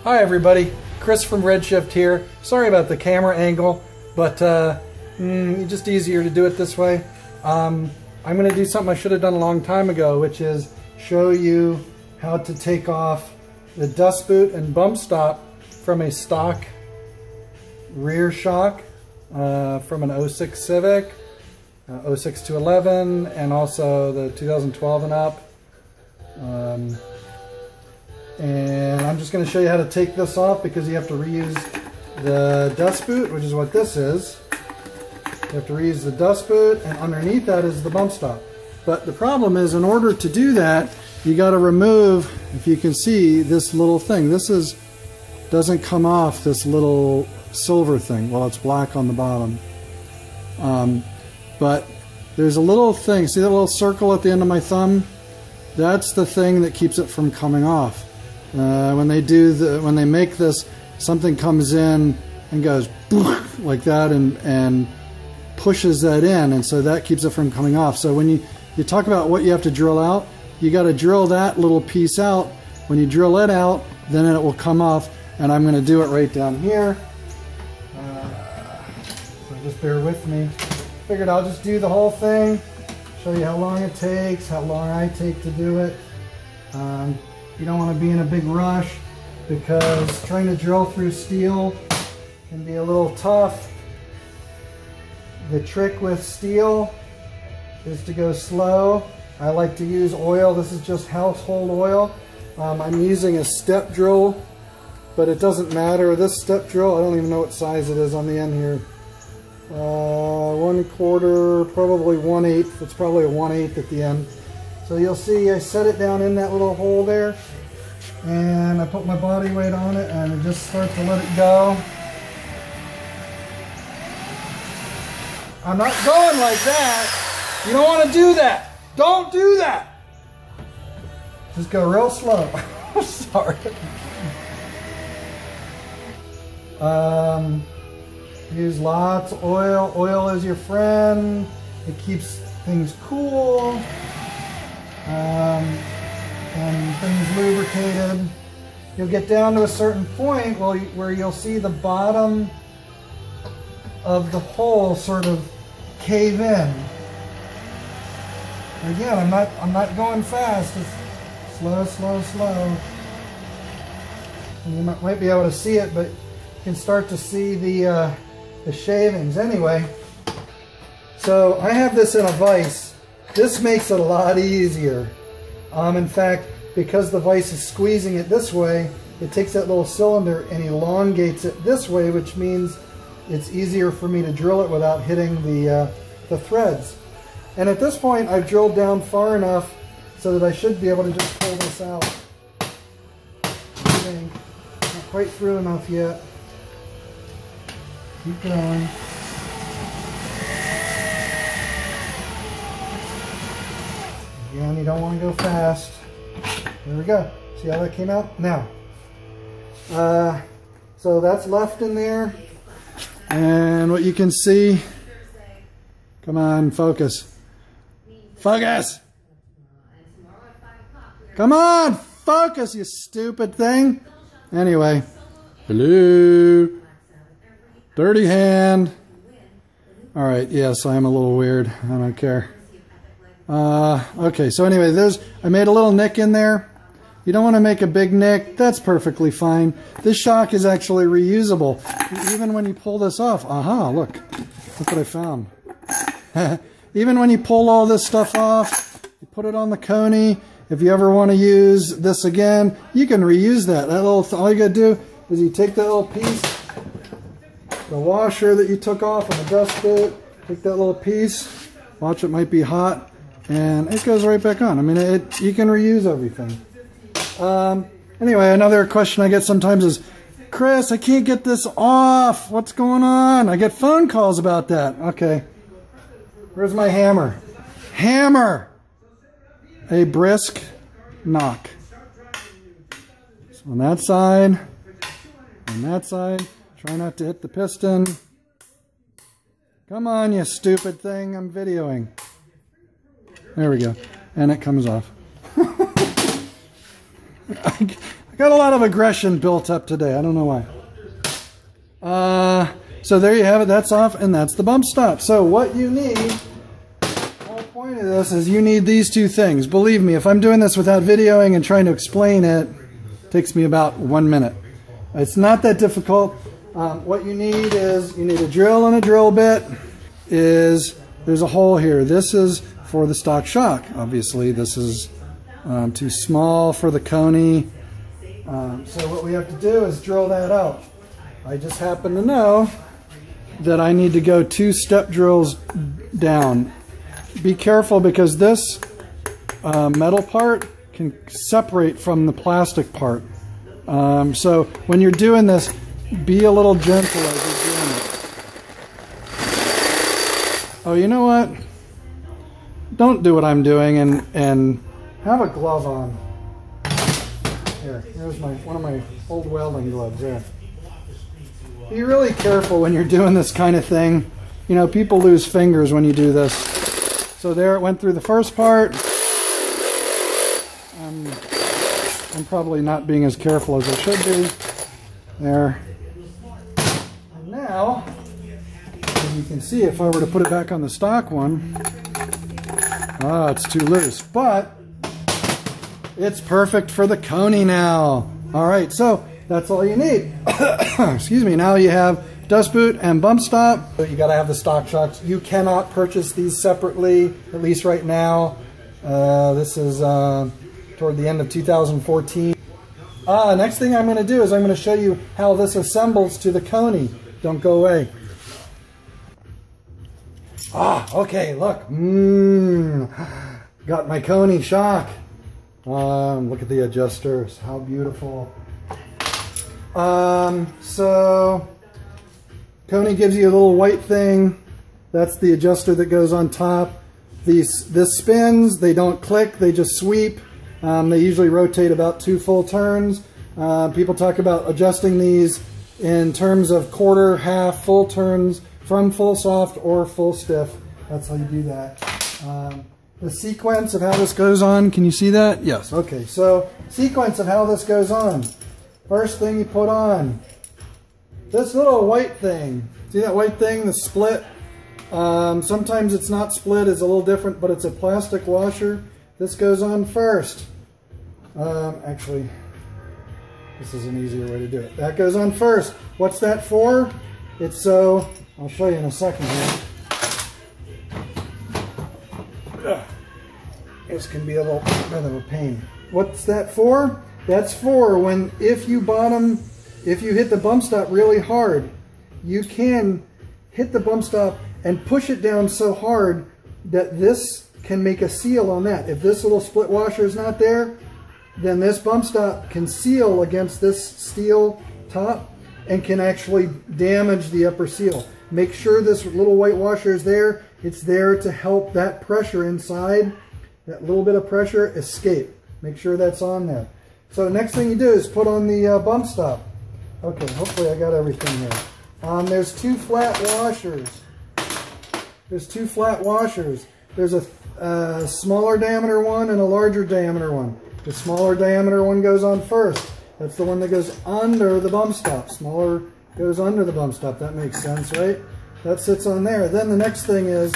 Hi everybody, Chris from Redshift here. Sorry about the camera angle, but just easier to do it this way. I'm going to do something I should have done a long time ago, which is show you how to take off the dust boot and bump stop from a stock rear shock from an 06 Civic, 06 to 11, and also the 2012 and up. And I'm just going to show you how to take this off because you have to reuse the dust boot, which is what this is. You have to reuse the dust boot, and underneath that is the bump stop. But the problem is, in order to do that, you got to remove, if you can see, this little thing. This doesn't come off, this little silver thing. Well, it's black on the bottom. But there's a little thing. See that little circle at the end of my thumb? That's the thing that keeps it from coming off. When they make this, something comes in and goes like that and pushes that in, and so that keeps it from coming off. So when you talk about what you have to drill out, you got to drill that little piece out. When you drill it out, then it will come off, and I'm going to do it right down here. So just bear with me. Figured I'll just do the whole thing, show you how long it takes, how long I take to do it. You don't want to be in a big rush because trying to drill through steel can be a little tough. The trick with steel is to go slow. I like to use oil. This is just household oil. I'm using a step drill, but it doesn't matter. This step drill, I don't even know what size it is on the end here. 1/4, probably 1/8. It's probably a 1/8 at the end. So you'll see I set it down in that little hole there, and I put my body weight on it, and I just start to let it go. I'm not going like that. You don't want to do that. Don't do that. Just go real slow. Sorry. Use lots of oil. Oil is your friend. It keeps things cool. And things lubricated. You'll get down to a certain point where you'll see the bottom of the hole sort of cave in. Again, I'm not going fast. It's slow, slow, slow. And you might be able to see it, but you can start to see the shavings. Anyway, so I have this in a vise. This makes it a lot easier. In fact, because the vise is squeezing it this way, it takes that little cylinder and elongates it this way, which means it's easier for me to drill it without hitting the threads. And at this point, I've drilled down far enough so that I should be able to just pull this out. Not quite through enough yet. Keep going. Again, you don't want to go fast. There we go. See how that came out? Now, so that's left in there. And what you can see, come on, focus. Focus! Come on, focus, you stupid thing. Anyway, hello. Dirty hand. All right, yes, I'm a little weird. I don't care. Okay, so anyway, I made a little nick in there. You don't want to make a big nick. That's perfectly fine. This shock is actually reusable. Even when you pull this off, aha, look what I found. Even when you pull all this stuff off, you put it on the Koni. If you ever want to use this again, you can reuse that. All you got to do is you take that little piece, the washer that you took off on the dust boot, take that little piece, watch, it might be hot, and it goes right back on. I mean, you can reuse everything. Anyway, another question I get sometimes is, Chris, I can't get this off. What's going on? I get phone calls about that. Okay. Where's my hammer? Hammer! A brisk knock. So on that side, try not to hit the piston. Come on, you stupid thing, I'm videoing. There we go. And it comes off. I got a lot of aggression built up today. I don't know why. So there you have it. That's off, and that's the bump stop. So what you need, the whole point of this is you need these two things. Believe me, if I'm doing this without videoing and trying to explain it, it takes me about 1 minute. It's not that difficult. What you need is you need a drill and a drill bit. There's a hole here. This is for the stock shock. Obviously, this is too small for the Koni. So what we have to do is drill that out. I just happen to know that I need to go 2 step drills down. Be careful because this metal part can separate from the plastic part. So when you're doing this, be a little gentle as you're doing it. Oh, you know what? Don't do what I'm doing and have a glove on. Here's one of my old welding gloves there. Be really careful when you're doing this kind of thing. You know, people lose fingers when you do this. So there it went through the first part. I'm probably not being as careful as I should be. There. And now, as you can see, if I were to put it back on the stock one, it's too loose. But it's perfect for the Koni now. All right, so that's all you need. Excuse me. Now you have dust boot and bump stop. But you got to have the stock shocks. You cannot purchase these separately, at least right now. This is toward the end of 2014. Next thing I'm going to do is I'm going to show you how this assembles to the Koni. Don't go away. Okay, look. Got my Koni shock. Look at the adjusters. How beautiful. So Koni gives you a little white thing. That's the adjuster that goes on top. This spins. They don't click. They just sweep. They usually rotate about 2 full turns. People talk about adjusting these in terms of quarter, half, full turns from full soft or full stiff. That's how you do that. The sequence of how this goes on, can you see that? Yes. Okay, so sequence of how this goes on. First thing you put on, this little white thing. See that white thing, the split? Sometimes it's not split, it's a little different, but it's a plastic washer. This goes on first. Actually, this is an easier way to do it. That goes on first. What's that for? It's so, I'll show you in a second here. This can be a little bit of a pain. What's that for? That's for when, if you hit the bump stop really hard, you can hit the bump stop and push it down so hard that this can make a seal on that. If this little split washer is not there, then this bump stop can seal against this steel top and can actually damage the upper seal. Make sure this little white washer is there. It's there to help that pressure inside, that little bit of pressure, escape. Make sure that's on there. So next thing you do is put on the bump stop. Okay, hopefully I got everything here. There's 2 flat washers. There's 2 flat washers. There's a smaller diameter one and a larger diameter one. The smaller diameter one goes on first. That's the one that goes under the bump stop. Smaller goes under the bump stop. That makes sense, right? That sits on there. Then the next thing is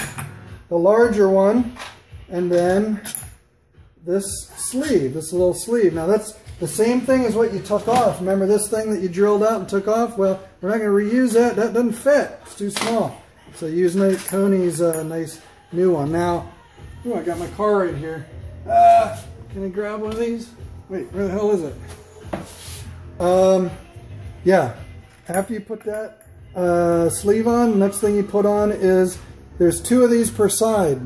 the larger one, and then this sleeve, this little sleeve. Now that's the same thing as what you took off. Remember this thing that you drilled out and took off? Well, we're not going to reuse that. That doesn't fit. It's too small. So use Koni's nice new one. Now, I got my car right here. Can I grab one of these? Wait, where the hell is it? Yeah, after you put that sleeve on, next thing you put on is, there's 2 of these per side.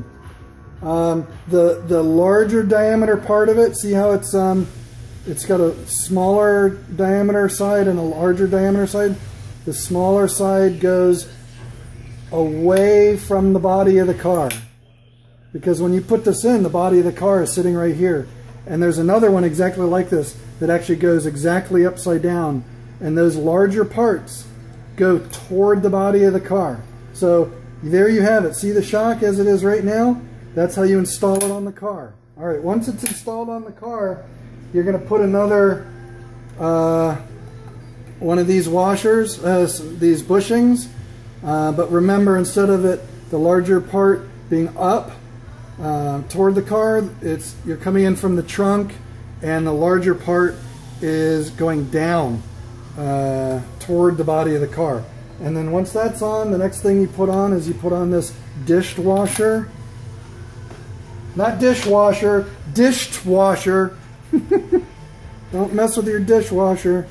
The larger diameter part of it, see how it's got a smaller diameter side and a larger diameter side? The smaller side goes away from the body of the car. Because when you put this in, the body of the car is sitting right here. And there's another one exactly like this that actually goes exactly upside down. And those larger parts go toward the body of the car. So there you have it. See the shock as it is right now? That's how you install it on the car. All right, once it's installed on the car, you're going to put another one of these washers, these bushings, but remember, instead of the larger part being up toward the car, you're coming in from the trunk, and the larger part is going down toward the body of the car. And then once that's on, the next thing you put on is you put on this dishwasher. Not dishwasher, dishwasher. Don't mess with your dishwasher.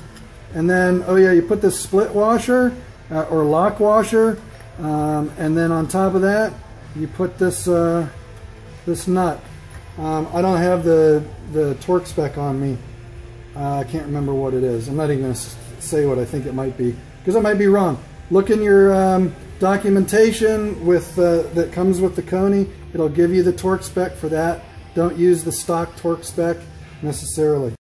And then, oh yeah, you put this split washer or lock washer, and then on top of that, you put this this nut. I don't have the torque spec on me. I can't remember what it is. I'm not even going to say what I think it might be, because I might be wrong. Look in your documentation that comes with the Koni. It'll give you the torque spec for that. Don't use the stock torque spec necessarily.